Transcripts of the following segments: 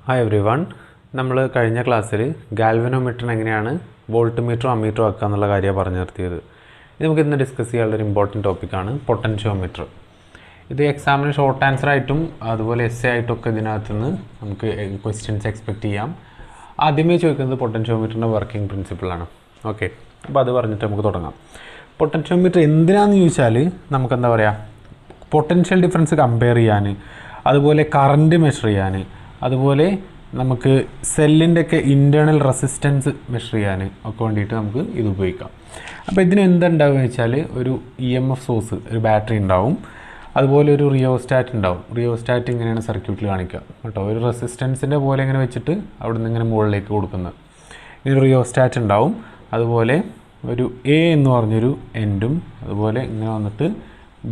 Hi every one. നമ്മൾ കഴിഞ്ഞ ക്ലാസ്സിൽ ഗാൽവനോമീറ്ററിന് എങ്ങനെയാണ് വോൾട്ട് മീറ്ററും അമ്മീറ്ററും ആക്കുക എന്നുള്ള കാര്യമാണ് പറഞ്ഞു നിർത്തിയത്. ഇത് നമുക്ക് ഇന്ന് ഡിസ്കസ് ചെയ്യാനുള്ള ഒരു ഇമ്പോർട്ടൻറ്റ് ടോപ്പിക്കാണ് പൊട്ടൻഷ്യോമീറ്റർ. ഇത് എക്സാമിന് ഷോർട്ട് ആൻസർ ആയിട്ടും അതുപോലെ എസ് എ ആയിട്ടൊക്കെ ഇതിനകത്തുനിന്ന് നമുക്ക് ക്വസ്റ്റ്യൻസ് എക്സ്പെക്റ്റ് ചെയ്യാം. ആദ്യമേ ചോദിക്കുന്നത് പൊട്ടൻഷ്യോമീറ്ററിൻ്റെ വർക്കിംഗ് പ്രിൻസിപ്പിളാണ്. ഓക്കെ, അപ്പോൾ അത് പറഞ്ഞിട്ട് നമുക്ക് തുടങ്ങാം. പൊട്ടൻഷ്യോമീറ്റർ എന്തിനാണെന്ന് ചോദിച്ചാൽ നമുക്ക് എന്താ പറയുക, പൊട്ടൻഷ്യൽ ഡിഫറൻസ് കമ്പയർ ചെയ്യാൻ, അതുപോലെ കറൻറ്റ് മെഷർ ചെയ്യാൻ, അതുപോലെ നമുക്ക് സെല്ലിൻ്റെയൊക്കെ ഇൻറ്റേർണൽ റെസിസ്റ്റൻസ് മെഷർ ചെയ്യാൻ ഒക്കെ വേണ്ടിയിട്ട് നമുക്ക് ഇത് ഉപയോഗിക്കാം. അപ്പോൾ ഇതിന് എന്തുണ്ടാവുക വെച്ചാൽ ഒരു EMF സോഴ്സ്, ഒരു ബാറ്ററി ഉണ്ടാവും, അതുപോലെ ഒരു റിയോസ്റ്റാറ്റ് ഉണ്ടാവും. റിയോസ്റ്റാറ്റ് ഇങ്ങനെയാണ് സർക്യൂട്ടിൽ കാണിക്കുക കേട്ടോ. ഒരു റെസിസ്റ്റൻസിൻ്റെ പോലെ ഇങ്ങനെ വെച്ചിട്ട് അവിടെ നിന്ന് ഇങ്ങനെ മുകളിലേക്ക് കൊടുക്കുന്നത്. ഇങ്ങനെ റിയോസ്റ്റാറ്റ് ഉണ്ടാവും, അതുപോലെ ഒരു A എന്ന് പറഞ്ഞൊരു എൻഡും, അതുപോലെ ഇങ്ങനെ വന്നിട്ട്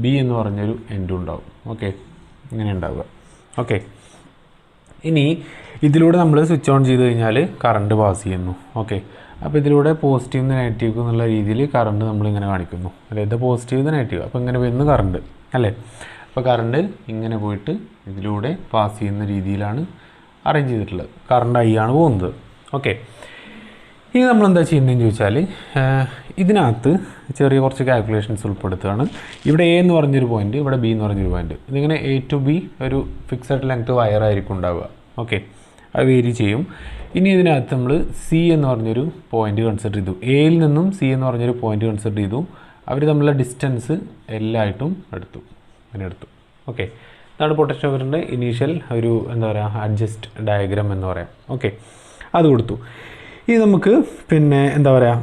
B എന്ന് പറഞ്ഞൊരു എൻഡും ഉണ്ടാവും. ഓക്കെ, ഇങ്ങനെ ഉണ്ടാവുക. ഓക്കെ, ഇനി ഇതിലൂടെ നമ്മൾ സ്വിച്ച് ഓൺ ചെയ്ത് കഴിഞ്ഞാൽ കറണ്ട് പാസ് ചെയ്യുന്നു. ഓക്കെ, അപ്പോൾ ഇതിലൂടെ പോസിറ്റീവ് നെഗറ്റീവ് എന്നുള്ള രീതിയിൽ കറണ്ട് നമ്മളിങ്ങനെ കാണിക്കുന്നു. അല്ലേ, ഇത് പോസിറ്റീവ് നെഗറ്റീവ്, അപ്പോൾ ഇങ്ങനെ വരുന്ന കറണ്ട് അല്ലേ. അപ്പോൾ കറണ്ട് ഇങ്ങനെ പോയിട്ട് ഇതിലൂടെ പാസ് ചെയ്യുന്ന രീതിയിലാണ് അറേഞ്ച് ചെയ്തിട്ടുള്ളത്. കറണ്ട് I ആണ് പോകുന്നത്. ഓക്കെ, ഇനി നമ്മളെന്താ ചെയ്യുന്നതെന്ന് ചോദിച്ചാൽ ഇതിനകത്ത് ചെറിയ കുറച്ച് കാൽക്കുലേഷൻസ് ഉൾപ്പെടുത്തുകയാണ്. ഇവിടെ A എന്ന് പറഞ്ഞൊരു പോയിൻറ്റ്, ഇവിടെ B എന്ന് പറഞ്ഞൊരു പോയിൻറ്റ്. ഇതിങ്ങനെ A to B ഒരു ഫിക്സഡ് ലെങ്ത് വയറായിരിക്കും ഉണ്ടാവുക. ഓക്കെ, അത് വേരി ചെയ്യും. ഇനി ഇതിനകത്ത് നമ്മൾ C എന്ന് പറഞ്ഞൊരു പോയിൻറ്റ് കൺസിഡർ ചെയ്തു. Aയിൽ നിന്നും C എന്ന് പറഞ്ഞൊരു പോയിൻറ്റ് കൺസിഡർ ചെയ്തു. അവർ തമ്മിലുള്ള ഡിസ്റ്റൻസ് എല്ലായിട്ടും എടുത്തു, അങ്ങനെ എടുത്തു. ഓക്കെ, ഇതാണ് പൊട്ടൻഷ്യോമീറ്ററിൻ്റെ ഇനീഷ്യൽ ഒരു എന്താ പറയുക അഡ്ജസ്റ്റ് ഡയഗ്രാം എന്ന് പറയാം. ഓക്കെ, അത് കൊടുത്തു. ഇനി നമുക്ക് പിന്നെ എന്താ പറയുക,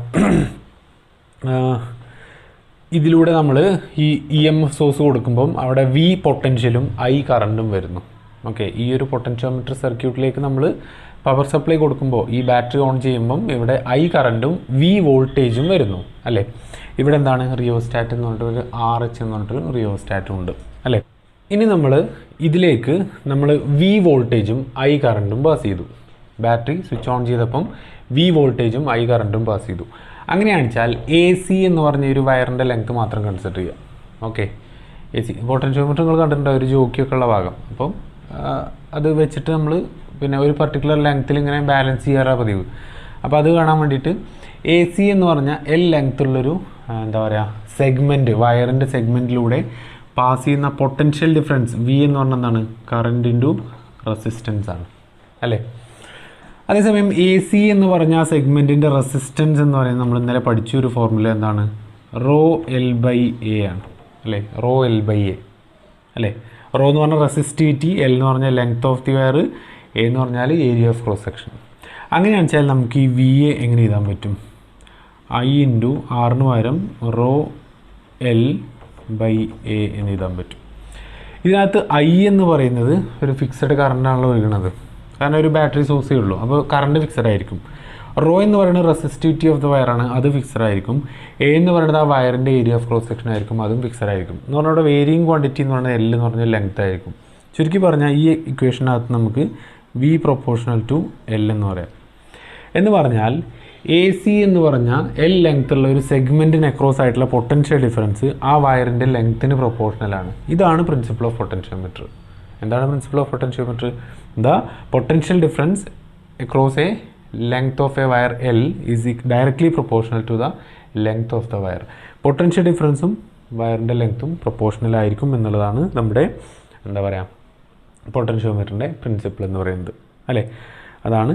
ഇതിലൂടെ നമ്മൾ ഈ EMF സോഴ്സ് കൊടുക്കുമ്പം അവിടെ V പൊട്ടൻഷ്യലും I കറണ്ടും വരുന്നു. ഓക്കെ, ഈ ഒരു പൊട്ടൻഷ്യോമീറ്റർ സർക്യൂട്ടിലേക്ക് നമ്മൾ പവർ സപ്ലൈ കൊടുക്കുമ്പോൾ ഈ ബാറ്ററി ഓൺ ചെയ്യുമ്പം ഇവിടെ I കറണ്ടും V വോൾട്ടേജും വരുന്നു അല്ലേ. ഇവിടെ എന്താണ് റിയോസ്റ്റാറ്റ് എന്ന് പറഞ്ഞിട്ടൊരു RH എന്ന് പറഞ്ഞിട്ടൊരു റിയോസ്റ്റാറ്റും ഉണ്ട് അല്ലേ. ഇനി നമ്മൾ ഇതിലേക്ക് നമ്മൾ V വോൾട്ടേജും I കറണ്ടും പാസ് ചെയ്തു. ബാറ്ററി സ്വിച്ച് ഓൺ ചെയ്തപ്പം V വോൾട്ടേജും I കറണ്ടും പാസ് ചെയ്തു. അങ്ങനെയാണെന്ന് വെച്ചാൽ AC എന്ന് പറഞ്ഞ ഒരു വയറിൻ്റെ ലെങ്ത് മാത്രം കൺസിഡർ ചെയ്യുക. ഓക്കെ, AC പൊട്ടൻഷ്യോമീറ്റർ നിങ്ങൾ കണ്ടിട്ടുണ്ട്, ഒരു ജോക്കിയൊക്കെ ഉള്ള ഭാഗം. അപ്പം അത് വെച്ചിട്ട് നമ്മൾ പിന്നെ ഒരു പർട്ടിക്കുലർ ലെങ്ത്തിൽ ഇങ്ങനെ ബാലൻസ് ചെയ്യാറാണ് പതിവ്. അപ്പോൾ അത് കാണാൻ വേണ്ടിയിട്ട് AC എന്ന് പറഞ്ഞാൽ L ലെങ്ത്തുള്ളൊരു എന്താ പറയുക സെഗ്മെൻറ്റ്, വയറിൻ്റെ സെഗ്മെൻറ്റിലൂടെ പാസ് ചെയ്യുന്ന പൊട്ടൻഷ്യൽ ഡിഫറൻസ് V എന്ന് പറഞ്ഞാൽ എന്താണ്, കറണ്ട് ഇൻറ്റു റെസിസ്റ്റൻസ് ആണ് അല്ലേ. അതേസമയം AC എന്ന് പറഞ്ഞ ആ സെഗ്മെൻറ്റിൻ്റെ റെസിസ്റ്റൻസ് എന്ന് പറയുന്നത് നമ്മൾ ഇന്നലെ പഠിച്ചൊരു ഫോർമുല എന്താണ്, ρL/A ആണ് അല്ലേ. ρL/A അല്ലേ. റോ എന്ന് പറഞ്ഞാൽ റെസിസ്റ്റിവിറ്റി, L എന്ന് പറഞ്ഞാൽ length of the wire, A എന്ന് പറഞ്ഞാൽ ഏരിയ ഓഫ് ക്രോസ് സെക്ഷൻ. അങ്ങനെയാണെന്ന് വെച്ചാൽ നമുക്ക് ഈ VA എങ്ങനെ എഴുതാൻ പറ്റും, I ഇൻറ്റു ആറിന് പകരം ρL/A എന്ന് എഴുതാൻ പറ്റും. ഇതിനകത്ത് I എന്ന് പറയുന്നത് ഒരു ഫിക്സഡ് കറണ്ടാണല്ലോ ഒഴുകുന്നത്, കാരണം ഒരു ബാറ്ററി സോഴ്സേ ഉള്ളൂ. അപ്പോൾ കറണ്ട് ഫിക്സഡ് ആയിരിക്കും. റോ എന്ന് പറയുന്നത് റെസിസ്റ്റിവിറ്റി ഓഫ് ദ വയറാണ്, അത് ഫിക്സഡ് ആയിരിക്കും. A എന്ന് പറയുന്നത് ആ വയറിൻ്റെ ഏരിയ ഓഫ് ക്രോസ് സെക്ഷൻ ആയിരിക്കും, അതും ഫിക്സഡ് ആയിരിക്കും. എന്ന് പറഞ്ഞാൽ ഇവിടെ വേരിയിങ് ക്വാണ്ടിറ്റി എന്ന് പറയുന്നത് L എന്ന് പറഞ്ഞ ലെങ്ത് ആയിരിക്കും. ചുരുക്കി പറഞ്ഞാൽ ഈ ഇക്വേഷനകത്ത് നമുക്ക് V പ്രൊപ്പോർഷണൽ ടു L എന്ന് പറയാം. എന്ന് പറഞ്ഞാൽ AC എന്ന് പറഞ്ഞാൽ L ലെങ്ത്തുള്ള ഒരു സെഗ്മെൻറ്റിന് അക്രോസ് ആയിട്ടുള്ള പൊട്ടൻഷ്യൽ ഡിഫറൻസ് ആ വയറിൻ്റെ ലെങ്ത്തിന് പ്രൊപ്പോർഷണലാണ്. ഇതാണ് പ്രിൻസിപ്പിൾ ഓഫ് പൊട്ടൻഷ്യോമീറ്റർ. എന്താണ് principle of potentiometer? The potential difference across a length of a wire L is directly proportional to the length of the wire. Potential ഡിഫറൻസും വയറിൻ്റെ ലെങ്ത്തും പ്രൊപ്പോർഷണൽ ആയിരിക്കും എന്നുള്ളതാണ് നമ്മുടെ എന്താ പറയുക പൊട്ടൻഷ്യോമീറ്ററിൻ്റെ പ്രിൻസിപ്പിൾ എന്ന് പറയുന്നത് അല്ലേ. അതാണ്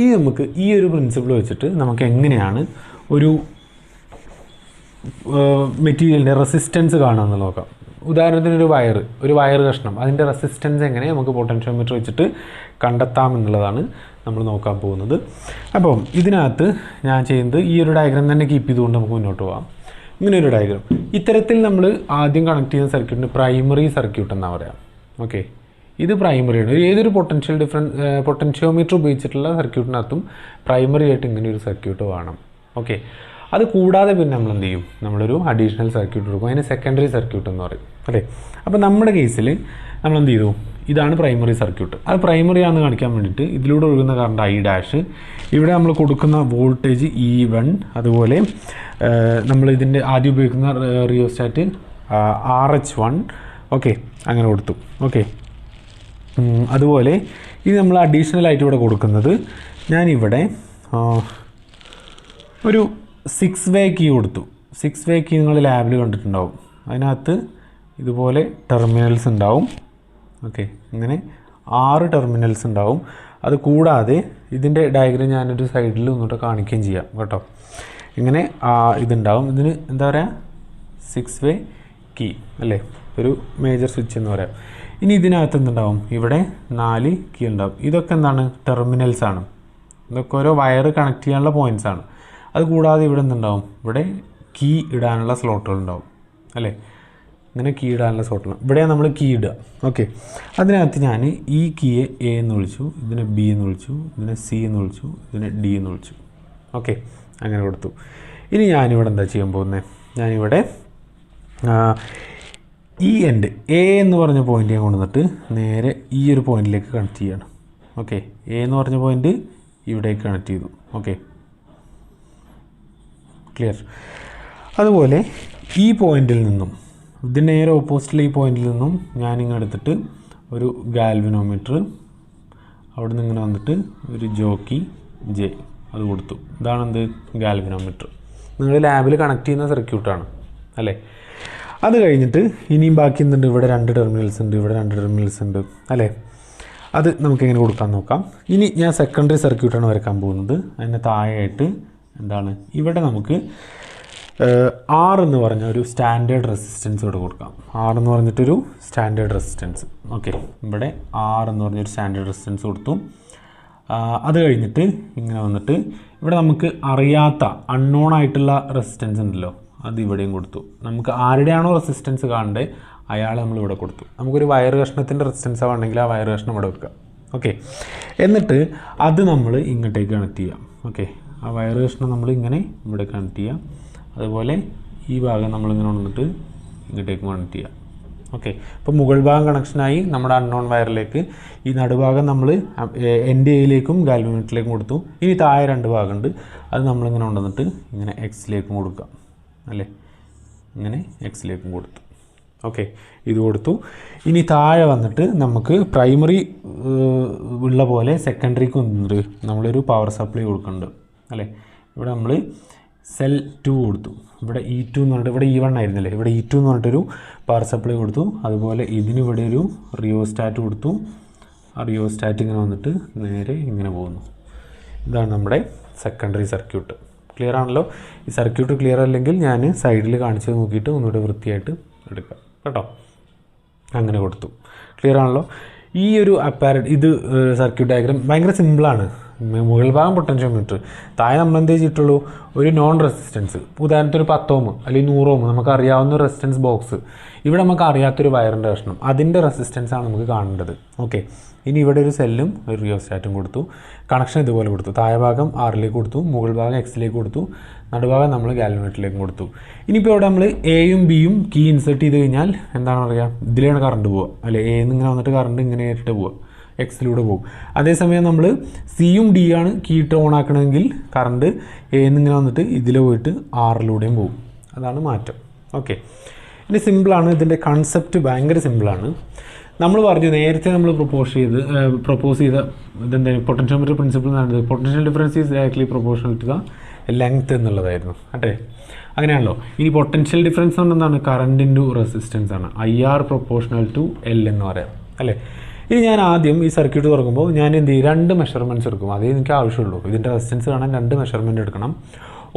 ഈ നമുക്ക് ഈ ഒരു പ്രിൻസിപ്പിൾ വെച്ചിട്ട് നമുക്ക് എങ്ങനെയാണ് ഒരു മെറ്റീരിയലിൻ്റെ റെസിസ്റ്റൻസ് കാണാമെന്ന് നോക്കാം. ഉദാഹരണത്തിന് ഒരു വയർ കഷ്ണം, അതിൻ്റെ റെസിസ്റ്റൻസ് എങ്ങനെ നമുക്ക് പൊട്ടൻഷ്യോമീറ്റർ വെച്ചിട്ട് കണ്ടെത്താം എന്നുള്ളതാണ് നമ്മൾ നോക്കാൻ പോകുന്നത്. അപ്പം ഇതിനകത്ത് ഞാൻ ചെയ്യുന്നത് ഈ ഒരു ഡയഗ്രാം തന്നെ കീപ്പ് ചെയ്തുകൊണ്ട് നമുക്ക് മുന്നോട്ട് പോകാം. ഇങ്ങനെ ഒരു ഡയഗ്രാം ഇത്തരത്തിൽ നമ്മൾ ആദ്യം കണക്ട് ചെയ്യുന്ന സർക്യൂട്ടിന് പ്രൈമറി സർക്യൂട്ട് എന്നാണ് പറയാം. ഓക്കെ, ഇത് പ്രൈമറിയാണ്. ഏതൊരു പൊട്ടൻഷ്യോമീറ്റർ ഉപയോഗിച്ചിട്ടുള്ള സർക്യൂട്ടിനകത്തും പ്രൈമറി ആയിട്ട് ഇങ്ങനെ ഒരു സർക്യൂട്ട് വേണം. ഓക്കെ, അത് കൂടാതെ പിന്നെ നമ്മൾ എന്ത് ചെയ്യും, നമ്മളൊരു അഡീഷണൽ സർക്യൂട്ട് എടുക്കും, അതിന് സെക്കൻഡറി സർക്യൂട്ട് എന്ന് പറയും അല്ലേ. അപ്പോൾ നമ്മുടെ കേസിൽ നമ്മൾ എന്ത് ചെയ്തു, ഇതാണ് പ്രൈമറി സർക്യൂട്ട്. അത് പ്രൈമറി ആണെന്ന് കാണിക്കാൻ വേണ്ടിയിട്ട് ഇതിലൂടെ ഒഴുകുന്ന കറണ്ട് I', ഇവിടെ നമ്മൾ കൊടുക്കുന്ന വോൾട്ടേജ് E1, അതുപോലെ നമ്മൾ ഇതിൻ്റെ ആദ്യം ഉപയോഗിക്കുന്ന റിയോസ്റ്റാറ്റ് RH1. ഓക്കെ, അങ്ങനെ കൊടുത്തു. ഓക്കെ, അതുപോലെ ഇനി നമ്മൾ അഡീഷണലായിട്ട് ഇവിടെ കൊടുക്കുന്നത് ഞാനിവിടെ ഒരു 6 വേ കീ കൊടുത്തു. 6 വേ കീ നിങ്ങൾ ലാബിൽ കണ്ടിട്ടുണ്ടാവും. അതിനകത്ത് ഇതുപോലെ ടെർമിനൽസ് ഉണ്ടാവും. ഓക്കെ, ഇങ്ങനെ 6 ടെർമിനൽസ് ഉണ്ടാവും. അത് കൂടാതെ ഇതിൻ്റെ ഡയഗ്രം ഞാനൊരു സൈഡിൽ ഒന്നുകൂടെ കാണിക്കുകയും ചെയ്യാം കേട്ടോ. ഇങ്ങനെ ഇതുണ്ടാവും. ഇതിന് എന്താ പറയുക, 6 വേ കീ അല്ലേ, ഒരു മേജർ സ്വിച്ച് എന്ന് പറയാം. ഇനി ഇതിനകത്ത് എന്തുണ്ടാവും, ഇവിടെ 4 കീ ഉണ്ടാവും. ഇതൊക്കെ എന്താണ്, ടെർമിനൽസ് ആണ്. ഇതൊക്കെ ഓരോ വയർ കണക്ട് ചെയ്യാനുള്ള പോയിൻറ്റ്സ് ആണ്. അത് കൂടാതെ ഇവിടെ എന്തുണ്ടാവും, ഇവിടെ കീ ഇടാനുള്ള സ്ലോട്ടുകൾ ഉണ്ടാവും അല്ലേ. ഇങ്ങനെ കീ ഇടാനുള്ള സ്ലോട്ടുകൾ, ഇവിടെയാണ് നമ്മൾ കീ ഇടുക. ഓക്കെ, അതിനകത്ത് ഞാൻ ഈ കീയെ എ എന്ന് വിളിച്ചു, ഇതിനെ ബി എന്ന് വിളിച്ചു, ഇതിനെ സി എന്ന് വിളിച്ചു, ഇതിനെ ഡി എന്ന് വിളിച്ചു. ഓക്കെ, അങ്ങനെ കൊടുത്തു. ഇനി ഞാനിവിടെ എന്താ ചെയ്യാൻ പോകുന്നത്, ഞാനിവിടെ ഈ എൻഡ് എ എന്ന് പറഞ്ഞ പോയിൻ്റ് ഞാൻ കൊണ്ടുവന്നിട്ട് നേരെ ഈ ഒരു പോയിന്റിലേക്ക് കണക്ട് ചെയ്യണം. ഓക്കെ, എ എന്ന് പറഞ്ഞ പോയിന്റ് ഇവിടേക്ക് കണക്ട് ചെയ്തു. Okay, clear. അതുപോലെ ഈ പോയിന്റിൽ നിന്നും, ഇതിന് നേരെ ഓപ്പോസിറ്റിൽ ഈ പോയിന്റിൽ നിന്നും ഞാനിങ്ങനെ എടുത്തിട്ട് ഒരു ഗാൽവനോമീറ്റർ അവിടെ നിന്ന് ഇങ്ങനെ വന്നിട്ട് ഒരു ജോക്കി ജെ അത് കൊടുത്തു. ഇതാണ് എന്ത്, ഗാൽവനോമീറ്റർ. നിങ്ങൾ ലാബിൽ കണക്ട് ചെയ്യുന്ന സർക്യൂട്ടാണ് അല്ലേ. അത് കഴിഞ്ഞിട്ട് ഇനിയും ബാക്കി എന്തുണ്ട്, ഇവിടെ 2 ടെർമിനൽസ് ഉണ്ട്, ഇവിടെ 2 ടെർമിനൽസ് ഉണ്ട് അല്ലേ. അത് നമുക്കെങ്ങനെ കൊടുക്കാൻ നോക്കാം. ഇനി ഞാൻ സെക്കൻഡറി സർക്യൂട്ടാണ് വരയ്ക്കാൻ പോകുന്നത്. അതിന് താഴെയായിട്ട് എന്താണ്, ഇവിടെ നമുക്ക് R എന്ന് പറഞ്ഞ ഒരു സ്റ്റാൻഡേർഡ് റെസിസ്റ്റൻസ് ഇവിടെ കൊടുക്കാം. R എന്ന് പറഞ്ഞിട്ടൊരു സ്റ്റാൻഡേർഡ് റെസിസ്റ്റൻസ്. ഓക്കെ, ഇവിടെ R എന്ന് പറഞ്ഞൊരു സ്റ്റാൻഡേർഡ് റെസിസ്റ്റൻസ് കൊടുത്തു. അത് കഴിഞ്ഞിട്ട് ഇങ്ങനെ വന്നിട്ട് ഇവിടെ നമുക്ക് അറിയാത്ത അൺനോൺ ആയിട്ടുള്ള റെസിസ്റ്റൻസ് ഉണ്ടല്ലോ, അത് ഇവിടെയും കൊടുത്തു. നമുക്ക് ആരുടെയാണോ റെസിസ്റ്റൻസ് കാണേണ്ടത് അയാളെ നമ്മൾ ഇവിടെ കൊടുത്തു. നമുക്കൊരു വയർ കഷ്ണത്തിൻ്റെ റെസിസ്റ്റൻസ് ആണെങ്കിൽ ആ വയർ കഷ്ണം ഇവിടെ വെക്കുക. ഓക്കെ, എന്നിട്ട് അത് നമ്മൾ ഇങ്ങോട്ടേക്ക് കണക്ട് ചെയ്യാം. ഓക്കെ, ആ വയർ കഷ്ണം നമ്മൾ ഇങ്ങനെ ഇവിടെ കണക്ട് ചെയ്യാം. അതുപോലെ ഈ ഭാഗം നമ്മളിങ്ങനെ വന്നിട്ട് ഇങ്ങോട്ടേക്ക് കണക്ട് ചെയ്യാം. ഓക്കെ, ഇപ്പോൾ മുകൾ ഭാഗം കണക്ഷനായി നമ്മുടെ അൺനോൺ വയറിലേക്ക്. ഈ നടുഭാഗം നമ്മൾ എൻ്റെ എയിലേക്കും ഗാൽവനോമീറ്ററിലേക്കും കൊടുത്തു. ഇനി താഴെ 2 ഭാഗമുണ്ട്, അത് നമ്മളിങ്ങനെ കൊണ്ടുവന്നിട്ട് ഇങ്ങനെ എക്സിലേക്കും കൊടുക്കാം അല്ലേ. ഇങ്ങനെ എക്സിലേക്കും കൊടുത്തു. ഓക്കെ, ഇത് കൊടുത്തു. ഇനി താഴെ വന്നിട്ട് നമുക്ക് പ്രൈമറി ഉള്ള പോലെ സെക്കൻഡറിക്ക് വന്നിട്ട് നമ്മളൊരു പവർ സപ്ലൈ കൊടുക്കുന്നുണ്ട് അല്ലേ. ഇവിടെ നമ്മൾ സെൽ 2 കൊടുത്തു. ഇവിടെ E2 എന്ന് പറഞ്ഞിട്ട്, ഇവിടെ E1 ആയിരുന്നല്ലേ, ഇവിടെ E2 എന്ന് പറഞ്ഞിട്ടൊരു പവർ സപ്ലൈ കൊടുത്തു. അതുപോലെ ഇതിനിവിടെ ഒരു റിയോസ്റ്റാറ്റ് കൊടുത്തു. ആ റിയോസ്റ്റാറ്റ് ഇങ്ങനെ വന്നിട്ട് നേരെ ഇങ്ങനെ പോകുന്നു. ഇതാണ് നമ്മുടെ സെക്കൻഡറി സർക്യൂട്ട്. ക്ലിയർ ആണല്ലോ. ഈ സർക്യൂട്ട് ക്ലിയർ അല്ലെങ്കിൽ ഞാൻ സൈഡിൽ കാണിച്ച് നോക്കിയിട്ട് ഒന്നുകൂടെ വൃത്തിയായിട്ട് എടുക്കാം കേട്ടോ. അങ്ങനെ കൊടുത്തു. ക്ലിയർ ആണല്ലോ. ഈ ഒരു ഇത് സർക്യൂട്ട് ഡയഗ്രാം ഭയങ്കര സിമ്പിളാണ്. മുകൾ ഭാഗം പൊട്ടൻഷ്യോമീറ്റർ, താഴെ നമ്മൾ എന്തേ ചെയ്തിട്ടുള്ളൂ, ഒരു നോൺ റെസിസ്റ്റൻസ്, ഉദാഹരണത്തിന് ഒരു 10 ഓം അല്ലെങ്കിൽ 100 ഓം നമുക്ക് അറിയാവുന്ന റെസിസ്റ്റൻസ് ബോക്സ്. ഇവിടെ നമുക്ക് അറിയാത്തൊരു വയറിൻ്റെ കഷ്ണം, അതിൻ്റെ റെസിസ്റ്റൻസ് ആണ് നമുക്ക് കാണേണ്ടത്. ഓക്കെ, ഇനി ഇവിടെ ഒരു സെല്ലും ഒരു റിയോസ്റ്റാറ്റും കൊടുത്തു. കണക്ഷൻ ഇതുപോലെ കൊടുത്തു. താഴെ ഭാഗം ആറിലേക്ക് കൊടുത്തു, മുകൾ ഭാഗം എക്സിലേക്ക് കൊടുത്തു, നടുഭാഗം നമ്മൾ ഗാൽവനോമീറ്ററിലേക്ക് കൊടുത്തു. ഇനിയിപ്പോൾ ഇവിടെ നമ്മൾ എയും ബിയും കീ ഇൻസേർട്ട് ചെയ്ത് കഴിഞ്ഞാൽ എന്താണ് പറയുക, ഇതിലാണ് കറണ്ട് പോവുക അല്ലേ. എ എന്നിങ്ങനെ വന്നിട്ട് കറണ്ട് ഇങ്ങനെ ആയിട്ട് പോവുക, എക്സിലൂടെ പോകും. അതേസമയം നമ്മൾ സിയും ഡി ആണ് കീ ഇട്ട് ഓൺ ആക്കണമെങ്കിൽ കറണ്ട് എ എന്നിങ്ങനെ വന്നിട്ട് ഇതിൽ പോയിട്ട് ആറിലൂടെയും പോകും. അതാണ് മാറ്റം. ഓക്കെ, ഇനി സിമ്പിളാണ്. ഇതിൻ്റെ കൺസെപ്റ്റ് ഭയങ്കര സിമ്പിളാണ്. നമ്മൾ പറഞ്ഞു നേരത്തെ നമ്മൾ പ്രൊപ്പോസ് ചെയ്ത ഇതെന്താ, പൊട്ടൻഷ്യോമീറ്റർ പ്രിൻസിപ്പിൾ എന്നാണ്. Potential difference is directly proportional to the length എന്നുള്ളതായിരുന്നു അല്ലേ. അങ്ങനെയാണല്ലോ. ഇനി പൊട്ടൻഷ്യൽ ഡിഫറൻസ് എന്താണ്, കറണ്ട് ഇൻറ്റു റെസിസ്റ്റൻസ് ആണ്. IR പ്രൊപ്പോർഷണൽ ടു L എന്ന് പറയാം അല്ലേ. ഇനി ഞാൻ ആദ്യം ഈ സർക്യൂട്ട് തുറക്കുമ്പോൾ ഞാൻ എന്ത് ചെയ്യും, 2 മെഷർമെൻറ്റ്സ് എടുക്കും. അതേ എനിക്ക് ആവശ്യമുള്ളൂ. ഇതിൻ്റെ റെസിസ്റ്റൻസ് കാണാൻ 2 മെഷർമെൻറ്റ് എടുക്കണം.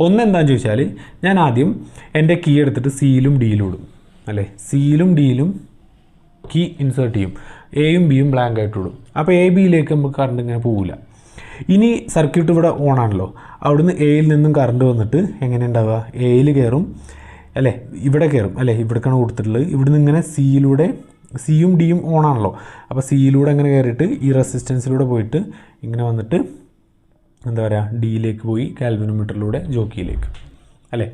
ഒന്ന് എന്താണെന്ന് ചോദിച്ചാൽ, ഞാൻ ആദ്യം എൻ്റെ കീ എടുത്തിട്ട് സിയിലും ഡിയിലും ഇടും അല്ലേ. സിയിലും ഡിയിലും കീ ഇൻസേർട്ട് ചെയ്യും. എയും ബിയും ബ്ലാങ്ക് ആയിട്ട് ഇടും. അപ്പോൾ എ ബിയിലേക്ക് നമുക്ക് കറണ്ട് ഇങ്ങനെ പോവില്ല. ഇനി സർക്യൂട്ട് ഇവിടെ ഓൺ ആണല്ലോ, അവിടുന്ന് എയിൽ നിന്നും കറണ്ട് വന്നിട്ട് എങ്ങനെ ഉണ്ടാവുക, എയിൽ കയറും അല്ലേ, ഇവിടെ കയറും അല്ലേ, ഇവിടേക്കാണ് കൊടുത്തിട്ടുള്ളത്. ഇവിടുന്ന് ഇങ്ങനെ സിയും ഡിയും ഓൺ ആണല്ലോ, അപ്പോൾ സിയിലൂടെ അങ്ങനെ കയറിയിട്ട് ഈ റെസിസ്റ്റൻസിലൂടെ പോയിട്ട് ഇങ്ങനെ വന്നിട്ട് എന്താ പറയുക, ഡിയിലേക്ക് പോയി ഗാൽവനോമീറ്ററിലൂടെ ജോക്കിയിലേക്ക് അല്ലേ.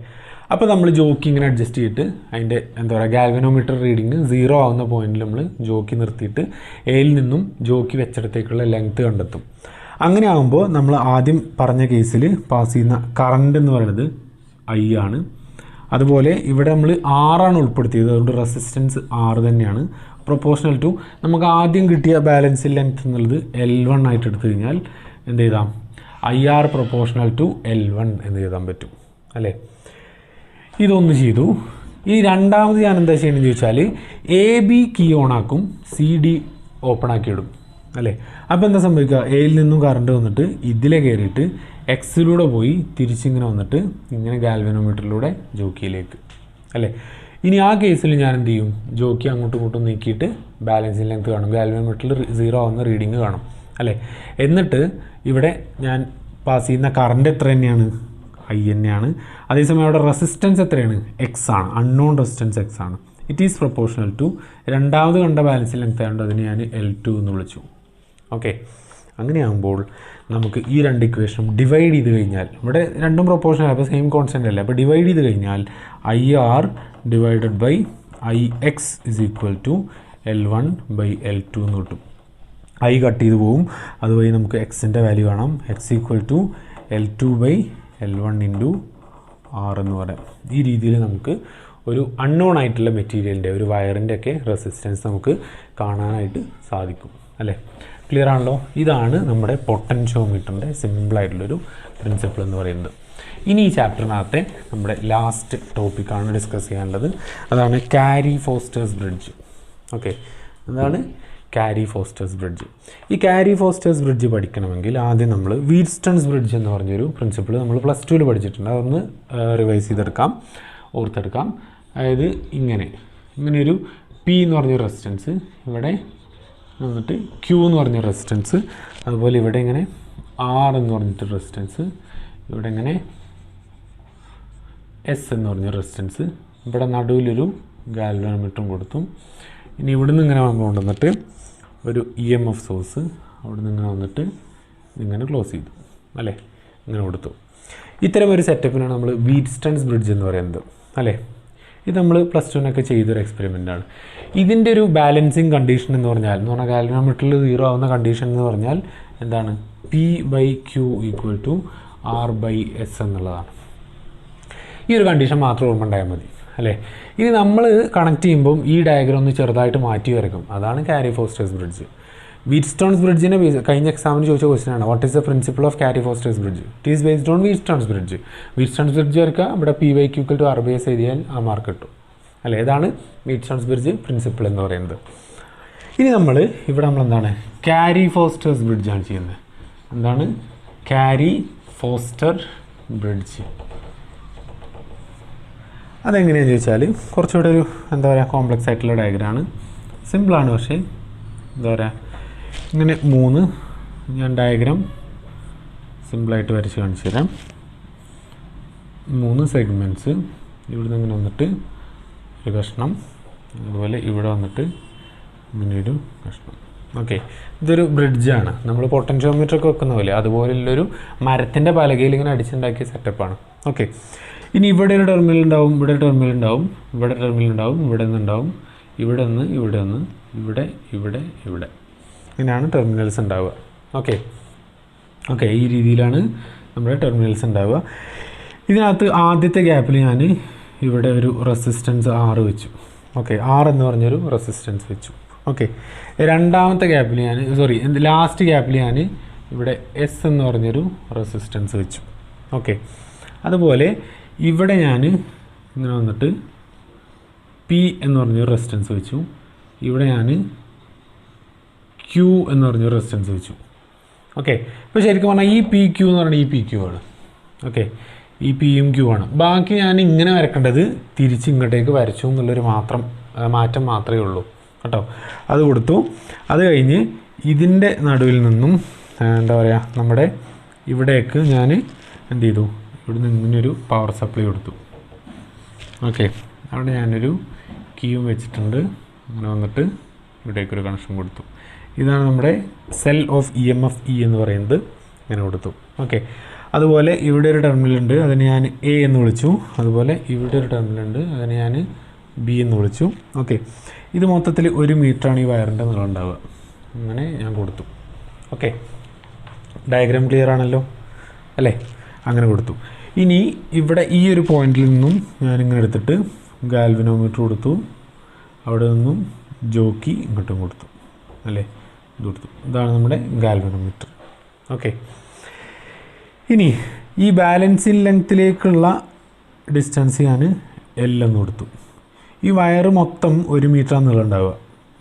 അപ്പോൾ നമ്മൾ ജോക്കി ഇങ്ങനെ അഡ്ജസ്റ്റ് ചെയ്തിട്ട് അതിൻ്റെ എന്താ പറയുക, ഗാൽവനോമീറ്റർ റീഡിങ് 0 ആവുന്ന പോയിന്റിൽ നമ്മൾ ജോക്കി നിർത്തിയിട്ട് എയിൽ നിന്നും ജോക്കി വെച്ചിടത്തേക്കുള്ള ലെങ്ത്ത് കണ്ടെത്തും. അങ്ങനെ ആകുമ്പോൾ നമ്മൾ ആദ്യം പറഞ്ഞ കേസിൽ പാസ് ചെയ്യുന്ന കറണ്ട് എന്ന് പറയുന്നത് I ആണ്. അതുപോലെ ഇവിടെ നമ്മൾ R ആണ് ഉൾപ്പെടുത്തിയത്, അതുകൊണ്ട് റെസിസ്റ്റൻസ് R തന്നെയാണ്. പ്രൊപ്പോർഷണൽ ടു നമുക്ക് ആദ്യം കിട്ടിയ ബാലൻസിംഗ് ലെങ്ത് എന്നുള്ളത് L1 ആയിട്ട് എടുത്തു കഴിഞ്ഞാൽ എന്ത് ചെയ്താം IR പ്രൊപ്പോർഷണൽ ടു L1 എന്ന് എഴുതാൻ പറ്റും അല്ലേ. ഇതൊന്ന് ചെയ്തു. ഈ രണ്ടാമത് ഞാൻ എന്താ ചെയ്യണമെന്ന് ചോദിച്ചാൽ AB കീ ഓൺ ആക്കും, CD ഓപ്പൺ ആക്കി ഇടും അല്ലേ. അപ്പോൾ എന്താ സംഭവിക്കുക, എയിൽ നിന്നും കറണ്ട് വന്നിട്ട് ഇതിലെ കയറിയിട്ട് എക്സിലൂടെ പോയി തിരിച്ചിങ്ങനെ വന്നിട്ട് ഇങ്ങനെ ഗാൽവനോമീറ്ററിലൂടെ ജോക്കിയിലേക്ക് അല്ലേ. ഇനി ആ കേസിൽ ഞാൻ എന്ത് ചെയ്യും, ജോക്കി അങ്ങോട്ടും ഇങ്ങോട്ടും നീക്കിയിട്ട് ബാലൻസിംഗ് ലെങ്ത് കാണും, ഗാൽവനോമീറ്ററിൽ 0 ആവുന്ന റീഡിങ് കാണും അല്ലേ. എന്നിട്ട് ഇവിടെ ഞാൻ പാസ് ചെയ്യുന്ന കറണ്ട് എത്ര തന്നെയാണ്, I തന്നെയാണ്. അതേസമയം അവിടെ റെസിസ്റ്റൻസ് എത്രയാണ്, X ആണ്, അൺനോൺ റെസിസ്റ്റൻസ് X ആണ്. ഇറ്റ് ഈസ് പ്രൊപ്പോർഷണൽ ടു രണ്ടാമത് കണ്ട ബാലൻസിംഗ് ലെങ്ത് ആയതുകൊണ്ട് അതിന് ഞാൻ L2 എന്ന് വിളിച്ചു. ഓക്കെ, അങ്ങനെയാകുമ്പോൾ നമുക്ക് ഈ രണ്ട് ഇക്വേഷനും ഡിവൈഡ് ചെയ്ത് കഴിഞ്ഞാൽ ഇവിടെ രണ്ടും പ്രൊപ്പോർഷണൽ, അപ്പോൾ സെയിം കോൺസ്റ്റൻ്റ് അല്ലേ. അപ്പോൾ ഡിവൈഡ് ചെയ്ത് കഴിഞ്ഞാൽ IR divided by IX is equal to L1 by L2 എന്ന് കിട്ടും. I കട്ട് ചെയ്ത് പോവും, അതുവഴി നമുക്ക് എക്സിൻ്റെ വാല്യൂ കാണാം. X equal to L2 by L1 into R എന്ന് പറയാം. ഈ രീതിയിൽ നമുക്ക് ഒരു അൺനോൺ ആയിട്ടുള്ള മെറ്റീരിയലിൻ്റെ ഒരു വയറിൻ്റെ ഒക്കെ റെസിസ്റ്റൻസ് നമുക്ക് കാണാനായിട്ട് സാധിക്കും അല്ലേ. ക്ലിയർ ആണല്ലോ. ഇതാണ് നമ്മുടെ പൊട്ടൻഷ്യോമീറ്ററിൻ്റെ സിമ്പിളായിട്ടുള്ളൊരു പ്രിൻസിപ്പിൾ എന്ന് പറയുന്നത്. ഇനി ഈ ചാപ്റ്ററിനകത്തെ നമ്മുടെ ലാസ്റ്റ് ടോപ്പിക്കാണ് ഡിസ്കസ് ചെയ്യാനുള്ളത്. അതാണ് കാരി ഫോസ്റ്റേഴ്സ് ബ്രിഡ്ജ്. ഓക്കെ, എന്താണ് കാരി ഫോസ്റ്റേഴ്സ് ബ്രിഡ്ജ്? ഈ കാരി ഫോസ്റ്റേഴ്സ് ബ്രിഡ്ജ് പഠിക്കണമെങ്കിൽ ആദ്യം നമ്മൾ വീറ്റ്സ്റ്റൺസ് ബ്രിഡ്ജ് എന്ന് പറഞ്ഞൊരു പ്രിൻസിപ്പിൾ നമ്മൾ +2 പഠിച്ചിട്ടുണ്ട്. അതൊന്ന് റിവൈസ് ചെയ്തെടുക്കാം, ഓർത്തെടുക്കാം. അതായത് ഇങ്ങനെയൊരു P എന്ന് പറഞ്ഞൊരു റെസിസ്റ്റൻസ്, ഇവിടെ എന്നിട്ട് Q എന്ന് പറഞ്ഞ റെസിസ്റ്റൻസ്, അതുപോലെ ഇവിടെ ഇങ്ങനെ R എന്ന് പറഞ്ഞിട്ട് റെസിസ്റ്റൻസ്, ഇവിടെ ഇങ്ങനെ S എന്ന് പറഞ്ഞ റെസിസ്റ്റൻസ്, ഇവിടെ നടുവിലൊരു ഗാൽവനോമീറ്ററും കൊടുത്തു. ഇനി ഇവിടുന്ന് ഇങ്ങനെ കൊണ്ടുവന്നിട്ട് ഒരു EMF സോഴ്സ് അവിടെ നിന്ന് ഇങ്ങനെ വന്നിട്ട് ഇങ്ങനെ ക്ലോസ് ചെയ്തു അല്ലേ, ഇങ്ങനെ കൊടുത്തു. ഇത്തരം ഒരു സെറ്റപ്പിനാണ് നമ്മൾ വീറ്റ്സ്റ്റൺസ് ബ്രിഡ്ജ് എന്ന് പറയുന്നത് അല്ലേ. ഇത് നമ്മൾ +2 ചെയ്തൊരു എക്സ്പെരിമെൻ്റാണ്. ഇതിൻ്റെ ഒരു ബാലൻസിങ് കണ്ടീഷൻ എന്ന് പറഞ്ഞാൽ ഗാൽവനോമീറ്ററിൽ 0 ആവുന്ന കണ്ടീഷൻ എന്ന് പറഞ്ഞാൽ എന്താണ്, P/Q ഈക്വൽ ടു R/S എന്നുള്ളതാണ്. ഈ ഒരു കണ്ടീഷൻ മാത്രം ഓർമ്മ ഉണ്ടായാൽ മതി അല്ലേ. ഇനി നമ്മൾ കണക്ട് ചെയ്യുമ്പം ഈ ഡയഗ്രം ഒന്ന് ചെറുതായിട്ട് മാറ്റി വരയ്ക്കും. അതാണ് കാരി ഫോസ്റ്റേഴ്സ് ബ്രിഡ്ജ്. വീറ്റ്സ്റ്റോൺസ് ബ്രിഡ്ജിനെ കഴിഞ്ഞ എക്സാമിന് ചോദിച്ച ക്വസ്റ്റൻ ആണ്, what is the principle of Carey Foster's bridge? It is based on Wheatstone's bridge. Wheatstone's bridge വരയ്ക്കുക, ഇവിടെ P/Q ഈക്വൽ ടു R/S എഴുതിയാൽ ആ മാർക്ക് കിട്ടും അല്ലേ. ഇതാണ് വീറ്റ്സ്റ്റോൺസ് ബ്രിഡ്ജ് പ്രിൻസിപ്പിൾ എന്ന് പറയുന്നത്. ഇനി ഇവിടെ നമ്മൾ എന്താണ്, കാരി ഫോസ്റ്റേഴ്സ് ബ്രിഡ്ജാണ് ചെയ്യുന്നത്. എന്താണ് കാരി ഫോസ്റ്റർ ബ്രിഡ്ജ്? അതെങ്ങനെയാണെന്ന് ചോദിച്ചാൽ കുറച്ചുകൂടെ ഒരു കോംപ്ലക്സ് ആയിട്ടുള്ള ഡയഗ്രാമാണ്. സിമ്പിളാണ്, പക്ഷേ ഇങ്ങനെ 3 ഞാൻ ഡയഗ്രാം സിമ്പിളായിട്ട് വരച്ച് കാണിച്ചു തരാം. 3 സെഗ്മെൻറ്റ്സ്, ഇവിടുന്ന് ഇങ്ങനെ വന്നിട്ട് ഒരു കഷ്ണം, അതുപോലെ ഇവിടെ വന്നിട്ട് ഇങ്ങനെയൊരു കഷ്ണം. ഓക്കെ, ഇതൊരു ബ്രിഡ്ജാണ്. നമ്മൾ പൊട്ടൻഷ്യോമീറ്റർ ഒക്കെ വെക്കുന്ന പോലെ അതുപോലുള്ളൊരു മരത്തിൻ്റെ പലകയിൽ ഇങ്ങനെ അടിച്ചുണ്ടാക്കിയ സെറ്റപ്പാണ്. ഓക്കെ, ഇനി ഇവിടെ ഒരു ടെർമിനൽ ഉണ്ടാവും, ഇവിടെ ടെർമിനൽ ഉണ്ടാവും, ഇവിടെ ടെർമിനൽ ഉണ്ടാവും, ഇവിടെ നിന്നുണ്ടാവും, ഇവിടെ നിന്ന്, ഇവിടെ നിന്ന്, ഇവിടെ, ഇവിടെ, ഇവിടെ, ഇങ്ങനെയാണ് ടെർമിനൽസ് ഉണ്ടാവുക. ഓക്കെ, ഈ രീതിയിലാണ് നമ്മുടെ ടെർമിനൽസ് ഉണ്ടാവുക. ഇതിനകത്ത് ആദ്യത്തെ ഗ്യാപ്പിൽ ഞാൻ ഇവിടെ ഒരു റെസിസ്റ്റൻസ് R വെച്ചു. ഓക്കെ, R എന്ന് പറഞ്ഞൊരു റെസിസ്റ്റൻസ് വെച്ചു. ഓക്കെ, രണ്ടാമത്തെ ഗ്യാപ്പിൽ ലാസ്റ്റ് ഗ്യാപ്പിൽ ഞാൻ ഇവിടെ S എന്ന് പറഞ്ഞൊരു റെസിസ്റ്റൻസ് വെച്ചു. ഓക്കെ, അതുപോലെ ഇവിടെ ഞാൻ ഇങ്ങനെ വന്നിട്ട് P എന്ന് പറഞ്ഞൊരു റെസിസ്റ്റൻസ് വെച്ചു. ഇവിടെ ഞാൻ Q എന്ന് പറഞ്ഞൊരു റെസിസ്റ്റൻസ് വെച്ചു. ഓക്കെ, ഇപ്പോൾ ശരിക്കും പറഞ്ഞാൽ ഈ PQ എന്ന് പറഞ്ഞാൽ ഈ PQ ആണ്. ഓക്കെ, ഈ Pയും Q ആണ്. ബാക്കി ഞാൻ ഇങ്ങനെ വരക്കേണ്ടത് തിരിച്ച് ഇങ്ങോട്ടേക്ക് വരച്ചു എന്നുള്ളൊരു മാറ്റം മാത്രമേ ഉള്ളൂ കേട്ടോ. അത് കൊടുത്തു. അത് കഴിഞ്ഞ് ഇതിൻ്റെ നടുവിൽ നിന്നും നമ്മുടെ ഇവിടേക്ക് ഞാൻ എന്ത് ചെയ്തു, ഇവിടുന്ന് ഇങ്ങനൊരു പവർ സപ്ലൈ കൊടുത്തു. ഓക്കെ, അവിടെ ഞാനൊരു കീയും വെച്ചിട്ടുണ്ട്. അങ്ങനെ വന്നിട്ട് ഇവിടേക്കൊരു കണക്ഷൻ കൊടുത്തു. ഇതാണ് നമ്മുടെ സെൽ ഓഫ് EMF E എന്ന് പറയുന്നത്. ഇങ്ങനെ കൊടുത്തു. ഓക്കെ, അതുപോലെ ഇവിടെ ഒരു ടെർമിനൽ ഉണ്ട്, അതിനെ ഞാൻ A എന്ന് വിളിച്ചു. അതുപോലെ ഇവിടെ ഒരു ടെർമിനൽ ഉണ്ട്, അതിനെ ഞാൻ B എന്ന് വിളിച്ചു. ഓക്കെ, ഇത് മൊത്തത്തിൽ 1 മീറ്ററാണ് ഈ വയറിൻ്റെ നീളം ഉണ്ടാവുക. അങ്ങനെ ഞാൻ കൊടുത്തു. ഓക്കെ, ഡയഗ്രാം ക്ലിയർ ആണല്ലോ അല്ലേ? അങ്ങനെ കൊടുത്തു. ഇനി ഇവിടെ ഈ ഒരു പോയിന്റിൽ നിന്നും ഞാനിങ്ങനെ എടുത്തിട്ട് ഗാൽവനോമീറ്റർ കൊടുത്തു. അവിടെ നിന്നും ജോക്കി ഇങ്ങോട്ടും കൊടുത്തു അല്ലേ, ഇത് കൊടുത്തു. ഇതാണ് നമ്മുടെ ഗാൽവനോമീറ്റർ. ഓക്കെ, ഇനി ഈ ബാലൻസിങ് ലെങ്ത്തിലേക്കുള്ള ഡിസ്റ്റൻസ് ഞാൻ L എന്ന് കൊടുത്തു. ഈ വയറ് മൊത്തം 1 മീറ്ററാണ് നീളം ഉണ്ടാവുക.